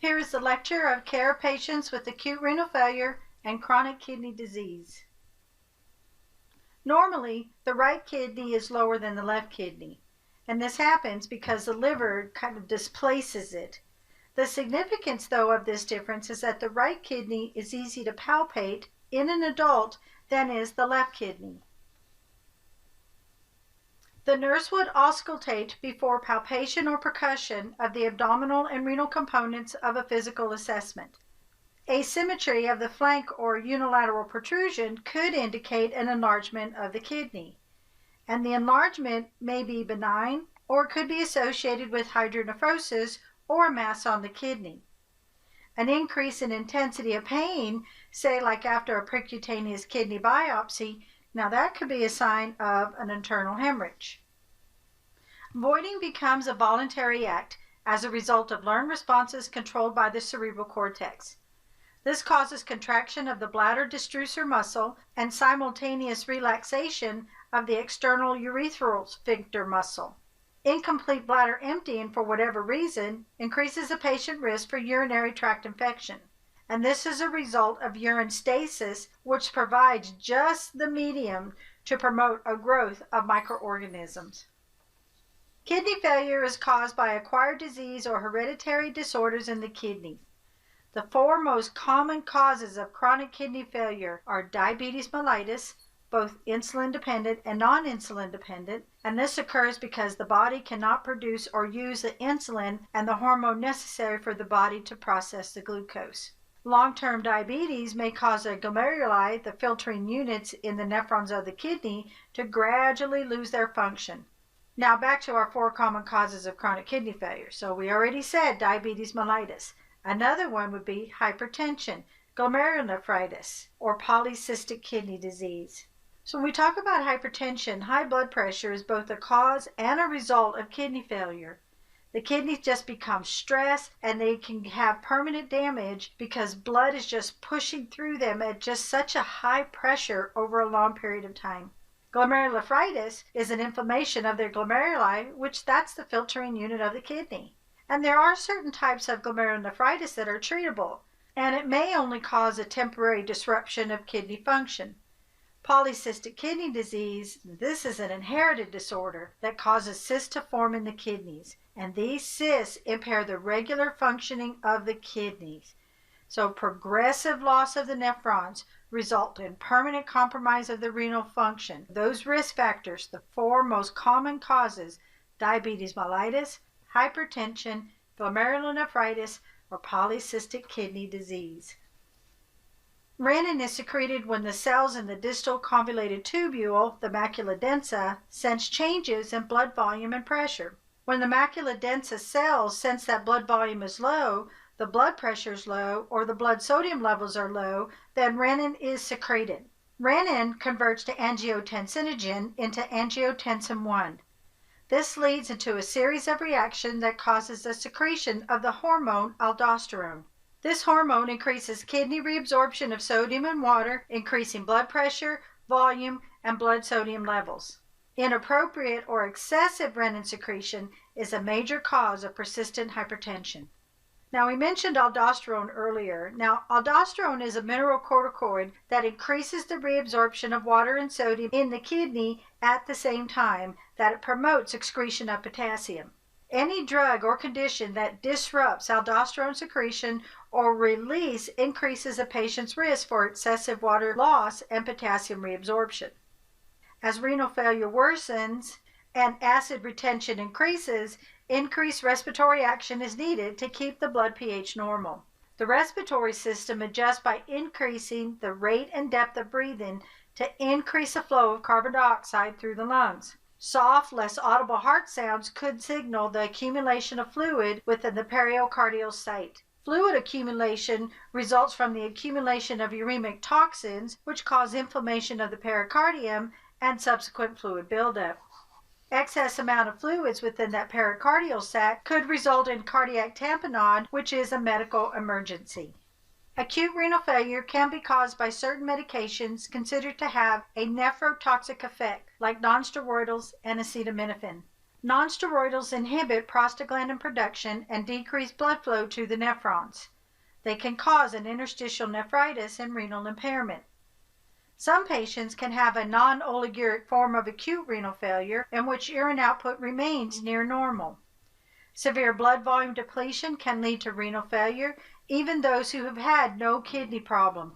Here is the lecture of care of patients with acute renal failure and chronic kidney disease. Normally, the right kidney is lower than the left kidney, and this happens because the liver kind of displaces it. The significance, though, of this difference is that the right kidney is easy to palpate in an adult than is the left kidney. The nurse would auscultate before palpation or percussion of the abdominal and renal components of a physical assessment. Asymmetry of the flank or unilateral protrusion could indicate an enlargement of the kidney, and the enlargement may be benign or could be associated with hydronephrosis or mass on the kidney. An increase in intensity of pain, say like after a percutaneous kidney biopsy, now that could be a sign of an internal hemorrhage. Voiding becomes a voluntary act as a result of learned responses controlled by the cerebral cortex. This causes contraction of the bladder destrusor muscle and simultaneous relaxation of the external urethral sphincter muscle. Incomplete bladder emptying for whatever reason increases a patient risk for urinary tract infection, and this is a result of urine stasis, which provides just the medium to promote a growth of microorganisms. Kidney failure is caused by acquired disease or hereditary disorders in the kidney. The four most common causes of chronic kidney failure are diabetes mellitus, both insulin-dependent and non-insulin dependent, and this occurs because the body cannot produce or use the insulin and the hormone necessary for the body to process the glucose. Long-term diabetes may cause the glomeruli, the filtering units in the nephrons of the kidney, to gradually lose their function. Now back to our four common causes of chronic kidney failure. So we already said diabetes mellitus. Another one would be hypertension, glomerulonephritis, or polycystic kidney disease. So when we talk about hypertension, high blood pressure is both a cause and a result of kidney failure. The kidneys just become stressed and they can have permanent damage because blood is just pushing through them at just such a high pressure over a long period of time. Glomerulonephritis is an inflammation of their glomeruli, which that's the filtering unit of the kidney. And there are certain types of glomerulonephritis that are treatable, and it may only cause a temporary disruption of kidney function. Polycystic kidney disease, this is an inherited disorder that causes cysts to form in the kidneys, and these cysts impair the regular functioning of the kidneys. So progressive loss of the nephrons result in permanent compromise of the renal function. Those risk factors, the four most common causes, diabetes mellitus, hypertension, glomerulonephritis, or polycystic kidney disease. Renin is secreted when the cells in the distal convoluted tubule, the macula densa, sense changes in blood volume and pressure. When the macula densa cells sense that blood volume is low, the blood pressure is low, or the blood sodium levels are low, then renin is secreted. Renin converts to angiotensinogen into angiotensin 1. This leads into a series of reactions that causes the secretion of the hormone aldosterone. This hormone increases kidney reabsorption of sodium and water, increasing blood pressure, volume, and blood sodium levels. Inappropriate or excessive renin secretion is a major cause of persistent hypertension. Now, we mentioned aldosterone earlier. Now, aldosterone is a mineralocorticoid that increases the reabsorption of water and sodium in the kidney at the same time that it promotes excretion of potassium. Any drug or condition that disrupts aldosterone secretion or release increases a patient's risk for excessive water loss and potassium reabsorption. As renal failure worsens and acid retention increases, increased respiratory action is needed to keep the blood pH normal. The respiratory system adjusts by increasing the rate and depth of breathing to increase the flow of carbon dioxide through the lungs. Soft, less audible heart sounds could signal the accumulation of fluid within the pericardial site. Fluid accumulation results from the accumulation of uremic toxins, which cause inflammation of the pericardium and subsequent fluid buildup. Excess amount of fluids within that pericardial sac could result in cardiac tamponade, which is a medical emergency. Acute renal failure can be caused by certain medications considered to have a nephrotoxic effect, like nonsteroidals and acetaminophen. Nonsteroidals inhibit prostaglandin production and decrease blood flow to the nephrons. They can cause an interstitial nephritis and renal impairment. Some patients can have a non-oliguric form of acute renal failure in which urine output remains near normal. Severe blood volume depletion can lead to renal failure, even those who have had no kidney problem.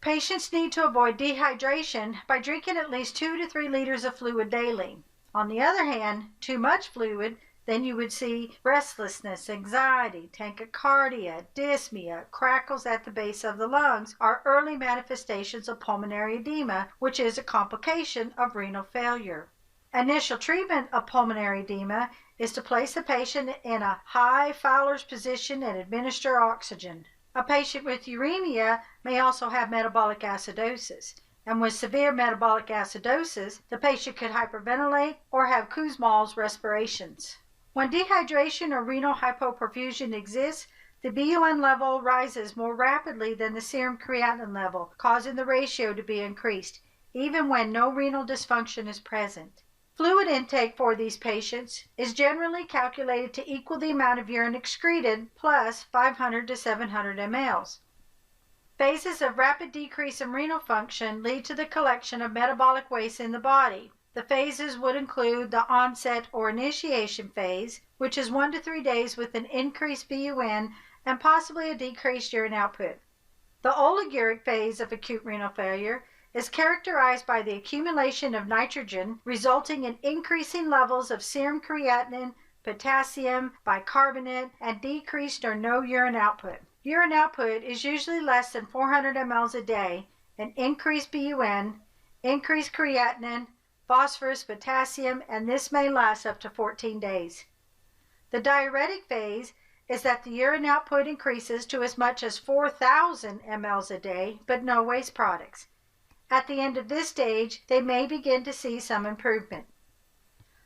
Patients need to avoid dehydration by drinking at least 2 to 3 liters of fluid daily. On the other hand, too much fluid, then you would see restlessness, anxiety, tachycardia, dyspnea, crackles at the base of the lungs are early manifestations of pulmonary edema, which is a complication of renal failure. Initial treatment of pulmonary edema is to place the patient in a high Fowler's position and administer oxygen. A patient with uremia may also have metabolic acidosis, and with severe metabolic acidosis, the patient could hyperventilate or have Kussmaul's respirations. When dehydration or renal hypoperfusion exists, the BUN level rises more rapidly than the serum creatinine level, causing the ratio to be increased, even when no renal dysfunction is present. Fluid intake for these patients is generally calculated to equal the amount of urine excreted plus 500 to 700 mLs. Phases of rapid decrease in renal function lead to the collection of metabolic waste in the body. The phases would include the onset or initiation phase, which is 1 to 3 days with an increased BUN and possibly a decreased urine output. The oliguric phase of acute renal failure is characterized by the accumulation of nitrogen, resulting in increasing levels of serum creatinine, potassium, bicarbonate, and decreased or no urine output. Urine output is usually less than 400 mLs a day, and increased BUN, increased creatinine, phosphorus, potassium, and this may last up to 14 days. The diuretic phase is that the urine output increases to as much as 4,000 mLs a day, but no waste products. At the end of this stage, they may begin to see some improvement.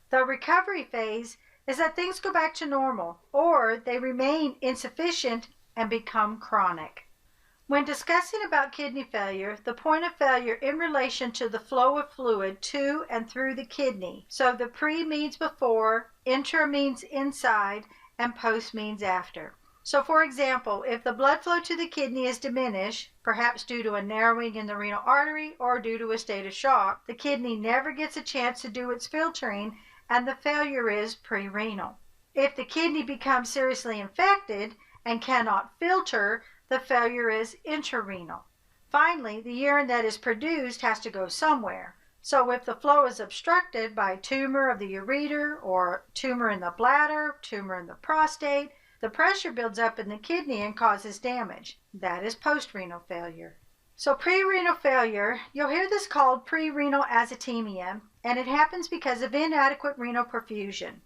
The recovery phase is that things go back to normal, or they remain insufficient and become chronic. When discussing about kidney failure, the point of failure in relation to the flow of fluid to and through the kidney. So the pre means before, intra means inside, and post means after. So for example, if the blood flow to the kidney is diminished, perhaps due to a narrowing in the renal artery or due to a state of shock, the kidney never gets a chance to do its filtering and the failure is pre-renal. If the kidney becomes seriously infected and cannot filter, the failure is intrarenal. Finally, the urine that is produced has to go somewhere. So if the flow is obstructed by tumor of the ureter or tumor in the bladder, tumor in the prostate, the pressure builds up in the kidney and causes damage. That is post-renal failure. So pre-renal failure, you'll hear this called pre-renal azotemia, and it happens because of inadequate renal perfusion.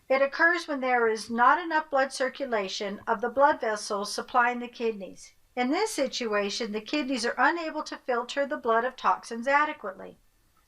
It occurs when there is not enough blood circulation of the blood vessels supplying the kidneys. In this situation, the kidneys are unable to filter the blood of toxins adequately.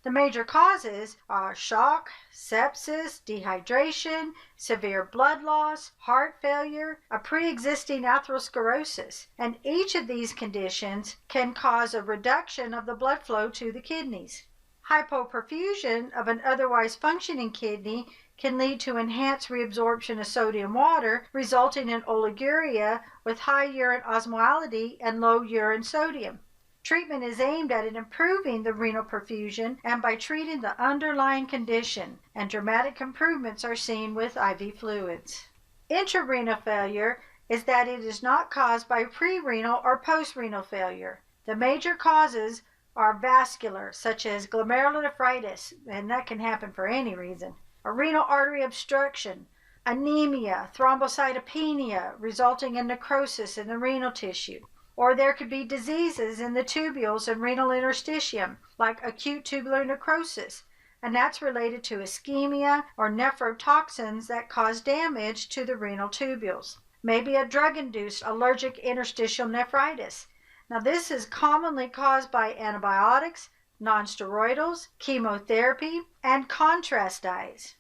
The major causes are shock, sepsis, dehydration, severe blood loss, heart failure, a pre-existing atherosclerosis, and each of these conditions can cause a reduction of the blood flow to the kidneys. Hypoperfusion of an otherwise functioning kidney can lead to enhanced reabsorption of sodium water, resulting in oliguria with high urine osmolality and low urine sodium. Treatment is aimed at improving the renal perfusion and by treating the underlying condition, and dramatic improvements are seen with IV fluids. Intrarenal failure is that it is not caused by pre-renal or post-renal failure. The major causes are vascular, such as glomerulonephritis, and that can happen for any reason, a renal artery obstruction, anemia, thrombocytopenia resulting in necrosis in the renal tissue, or there could be diseases in the tubules and renal interstitium, like acute tubular necrosis, and that's related to ischemia or nephrotoxins that cause damage to the renal tubules. Maybe a drug-induced allergic interstitial nephritis. Now this is commonly caused by antibiotics, nonsteroidals, chemotherapy, and contrast dyes.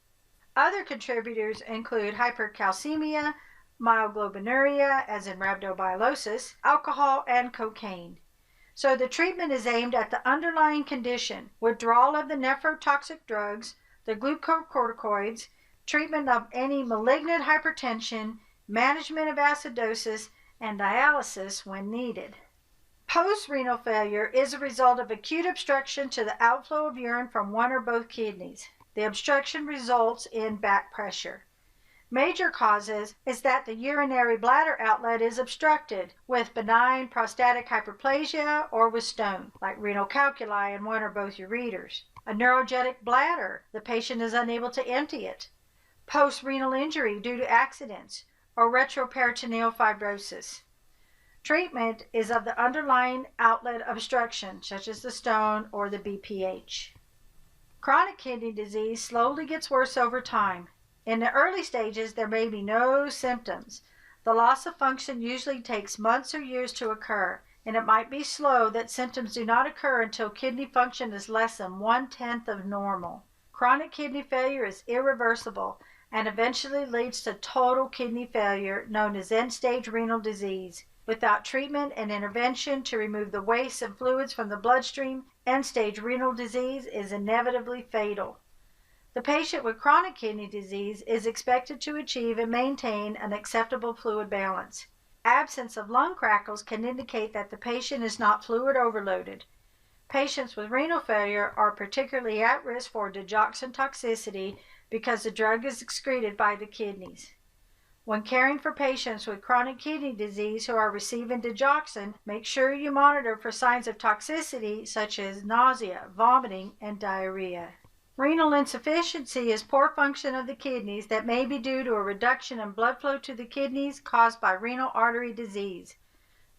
Other contributors include hypercalcemia, myoglobinuria, as in rhabdomyolysis, alcohol, and cocaine. So the treatment is aimed at the underlying condition, withdrawal of the nephrotoxic drugs, the glucocorticoids, treatment of any malignant hypertension, management of acidosis, and dialysis when needed. Post-renal failure is a result of acute obstruction to the outflow of urine from one or both kidneys. The obstruction results in back pressure. Major causes is that the urinary bladder outlet is obstructed with benign prostatic hyperplasia or with stone, like renal calculi in one or both ureters. A neurogenic bladder, the patient is unable to empty it. Post-renal injury due to accidents or retroperitoneal fibrosis. Treatment is of the underlying outlet obstruction, such as the stone or the BPH. Chronic kidney disease slowly gets worse over time. In the early stages, there may be no symptoms. The loss of function usually takes months or years to occur, and it might be slow that symptoms do not occur until kidney function is less than 1/10 of normal. Chronic kidney failure is irreversible and eventually leads to total kidney failure, known as end-stage renal disease. Without treatment and intervention to remove the waste and fluids from the bloodstream, end-stage renal disease is inevitably fatal. The patient with chronic kidney disease is expected to achieve and maintain an acceptable fluid balance. Absence of lung crackles can indicate that the patient is not fluid overloaded. Patients with renal failure are particularly at risk for digoxin toxicity because the drug is excreted by the kidneys. When caring for patients with chronic kidney disease who are receiving digoxin, make sure you monitor for signs of toxicity such as nausea, vomiting, and diarrhea. Renal insufficiency is poor function of the kidneys that may be due to a reduction in blood flow to the kidneys caused by renal artery disease.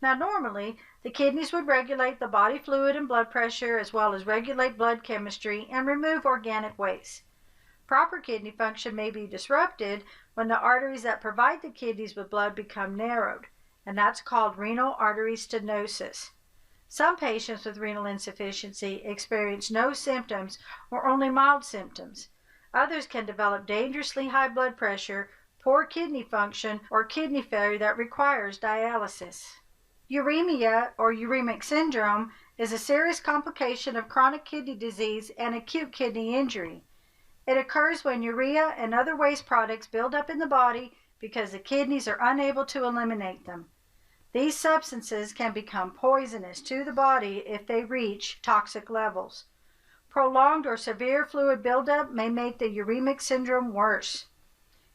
Now, normally, the kidneys would regulate the body fluid and blood pressure as well as regulate blood chemistry and remove organic waste. Proper kidney function may be disrupted when the arteries that provide the kidneys with blood become narrowed, and that's called renal artery stenosis. Some patients with renal insufficiency experience no symptoms or only mild symptoms. Others can develop dangerously high blood pressure, poor kidney function, or kidney failure that requires dialysis. Uremia, or Uremic Syndrome, is a serious complication of chronic kidney disease and acute kidney injury. It occurs when urea and other waste products build up in the body because the kidneys are unable to eliminate them. These substances can become poisonous to the body if they reach toxic levels. Prolonged or severe fluid buildup may make the uremic syndrome worse.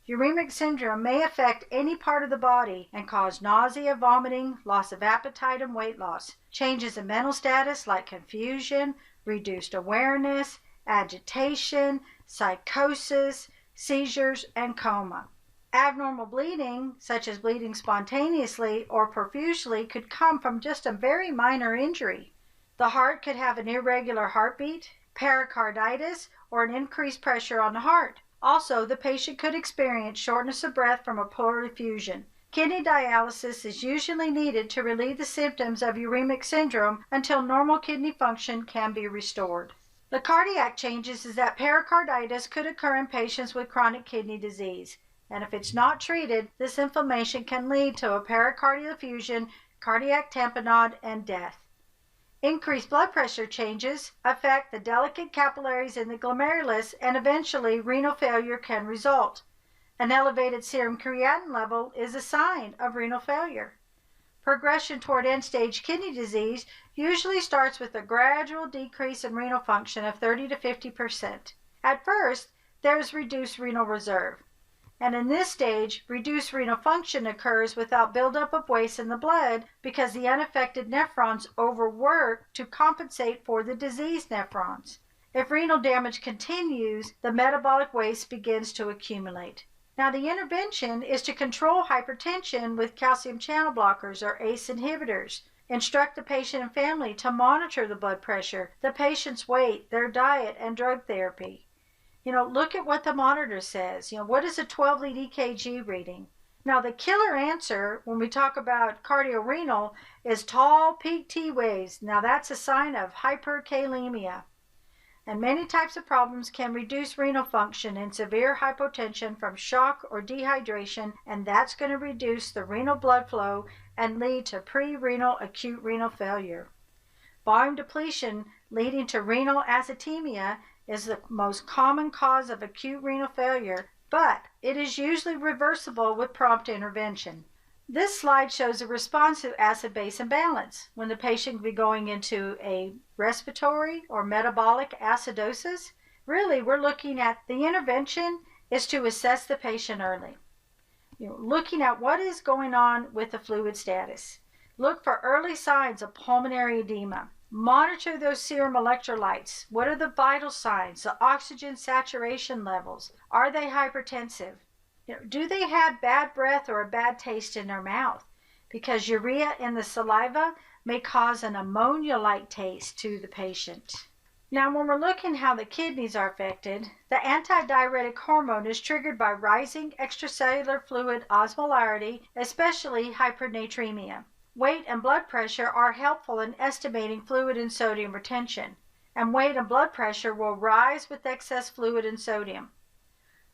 Uremic syndrome may affect any part of the body and cause nausea, vomiting, loss of appetite, and weight loss. Changes in mental status like confusion, reduced awareness, agitation, psychosis, seizures, and coma. Abnormal bleeding, such as bleeding spontaneously or profusely, could come from just a very minor injury. The heart could have an irregular heartbeat, pericarditis, or an increased pressure on the heart. Also, the patient could experience shortness of breath from a poor effusion. Kidney dialysis is usually needed to relieve the symptoms of uremic syndrome until normal kidney function can be restored. The cardiac changes is that pericarditis could occur in patients with chronic kidney disease, and if it's not treated, this inflammation can lead to a pericardial effusion, cardiac tamponade, and death. Increased blood pressure changes affect the delicate capillaries in the glomerulus, and eventually renal failure can result. An elevated serum creatinine level is a sign of renal failure. Progression toward end-stage kidney disease usually starts with a gradual decrease in renal function of 30 to 50%. At first, there is reduced renal reserve, and in this stage, reduced renal function occurs without buildup of waste in the blood because the unaffected nephrons overwork to compensate for the diseased nephrons. If renal damage continues, the metabolic waste begins to accumulate. Now, the intervention is to control hypertension with calcium channel blockers or ACE inhibitors. Instruct the patient and family to monitor the blood pressure, the patient's weight, their diet, and drug therapy. Look at what the monitor says. What is a 12-lead EKG reading? Now, the killer answer when we talk about cardiorenal is tall peak T waves. Now, that's a sign of hyperkalemia. And many types of problems can reduce renal function in severe hypotension from shock or dehydration, and that's going to reduce the renal blood flow and lead to pre-renal acute renal failure. Volume depletion leading to renal azotemia is the most common cause of acute renal failure, but it is usually reversible with prompt intervention. This slide shows a response to acid-base imbalance when the patient will be going into a respiratory or metabolic acidosis. Really, we're looking at the intervention is to assess the patient early. Looking at what is going on with the fluid status. Look for early signs of pulmonary edema. Monitor those serum electrolytes. What are the vital signs? The oxygen saturation levels. Are they hypertensive? Do they have bad breath or a bad taste in their mouth? Because urea in the saliva may cause an ammonia-like taste to the patient. Now, when we're looking how the kidneys are affected, the antidiuretic hormone is triggered by rising extracellular fluid osmolarity, especially hypernatremia. Weight and blood pressure are helpful in estimating fluid and sodium retention, and weight and blood pressure will rise with excess fluid and sodium.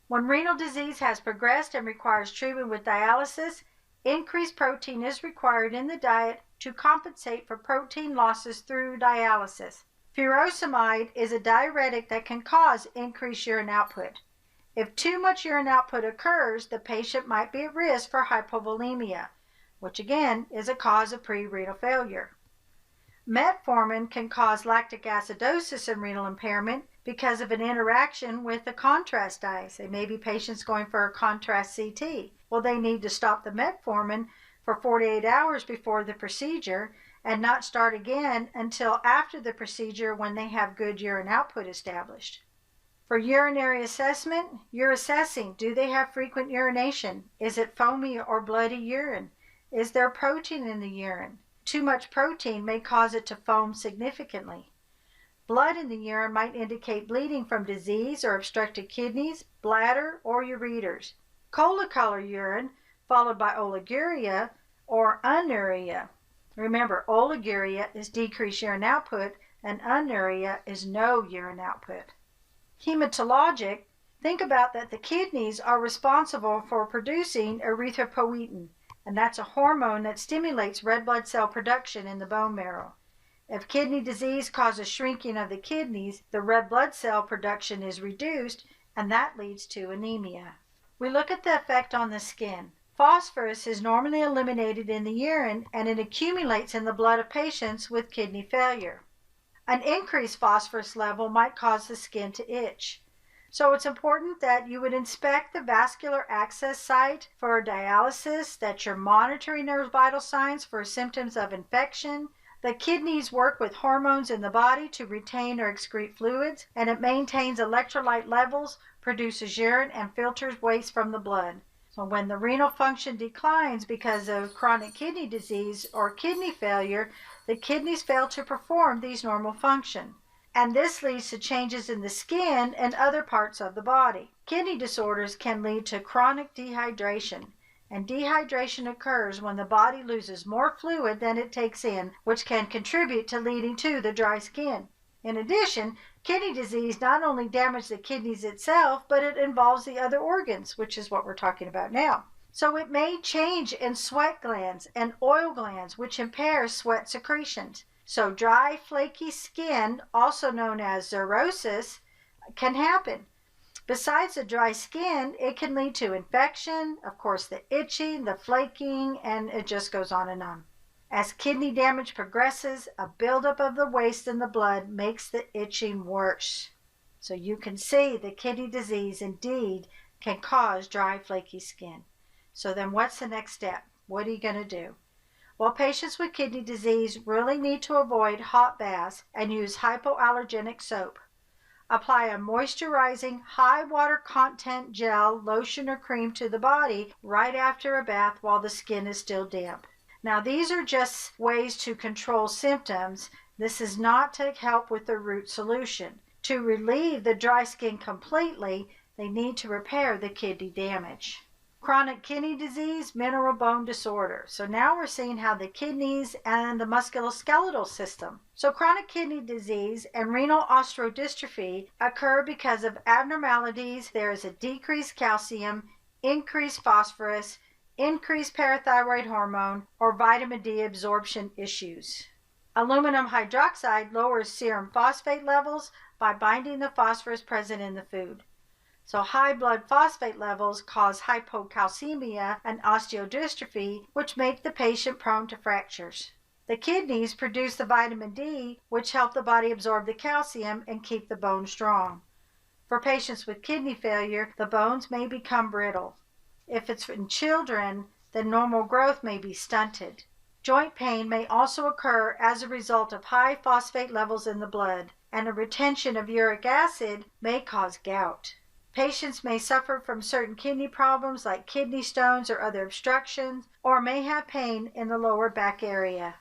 When renal disease has progressed and requires treatment with dialysis, increased protein is required in the diet to compensate for protein losses through dialysis. Furosemide is a diuretic that can cause increased urine output. If too much urine output occurs, the patient might be at risk for hypovolemia, which again is a cause of pre-renal failure. Metformin can cause lactic acidosis and renal impairment because of an interaction with the contrast dye. Say maybe patients going for a contrast CT. Well, they need to stop the metformin for 48 hours before the procedure and not start again until after the procedure when they have good urine output established. For urinary assessment, you're assessing, do they have frequent urination? Is it foamy or bloody urine? Is there protein in the urine? Too much protein may cause it to foam significantly. Blood in the urine might indicate bleeding from disease or obstructed kidneys, bladder, or ureters. Cola color urine, followed by Olegario or Unuria. Remember, Olegario is decreased urine output and Unuria is no urine output. Hematologic, think about that the kidneys are responsible for producing erythropoietin, and that's a hormone that stimulates red blood cell production in the bone marrow. If kidney disease causes shrinking of the kidneys, the red blood cell production is reduced, and that leads to anemia. We look at the effect on the skin. Phosphorus is normally eliminated in the urine, and it accumulates in the blood of patients with kidney failure. An increased phosphorus level might cause the skin to itch. So it's important that you would inspect the vascular access site for dialysis, that you're monitoring their vital signs for symptoms of infection. The kidneys work with hormones in the body to retain or excrete fluids, and it maintains electrolyte levels, produces urine, and filters waste from the blood. So when the renal function declines because of chronic kidney disease or kidney failure, the kidneys fail to perform these normal functions. And this leads to changes in the skin and other parts of the body. Kidney disorders can lead to chronic dehydration, and dehydration occurs when the body loses more fluid than it takes in, which can contribute to leading to the dry skin. In addition, kidney disease not only damages the kidneys itself, but it involves the other organs, which is what we're talking about now. So it may change in sweat glands and oil glands, which impair sweat secretions. So dry, flaky skin, also known as xerosis, can happen. Besides the dry skin, it can lead to infection, of course the itching, the flaking, and it just goes on and on. As kidney damage progresses, a buildup of the waste in the blood makes the itching worse. So you can see the kidney disease indeed can cause dry, flaky skin. So then what's the next step? What are you going to do? Well, patients with kidney disease really need to avoid hot baths and use hypoallergenic soap. Apply a moisturizing, high water content gel, lotion, or cream to the body right after a bath while the skin is still damp. Now, these are just ways to control symptoms. This is not to help with the root solution. To relieve the dry skin completely, they need to repair the kidney damage. Chronic kidney disease, mineral bone disorder. So now we're seeing how the kidneys and the musculoskeletal system. So chronic kidney disease and renal osteodystrophy occur because of abnormalities. There is a decreased calcium, increased phosphorus, increased parathyroid hormone, or vitamin D absorption issues. Aluminum hydroxide lowers serum phosphate levels by binding the phosphorus present in the food. So high blood phosphate levels cause hypocalcemia and osteodystrophy, which make the patient prone to fractures. The kidneys produce the vitamin D, which help the body absorb the calcium and keep the bone strong. For patients with kidney failure, the bones may become brittle. If it's in children, then normal growth may be stunted. Joint pain may also occur as a result of high phosphate levels in the blood, and a retention of uric acid may cause gout. Patients may suffer from certain kidney problems like kidney stones or other obstructions, or may have pain in the lower back area.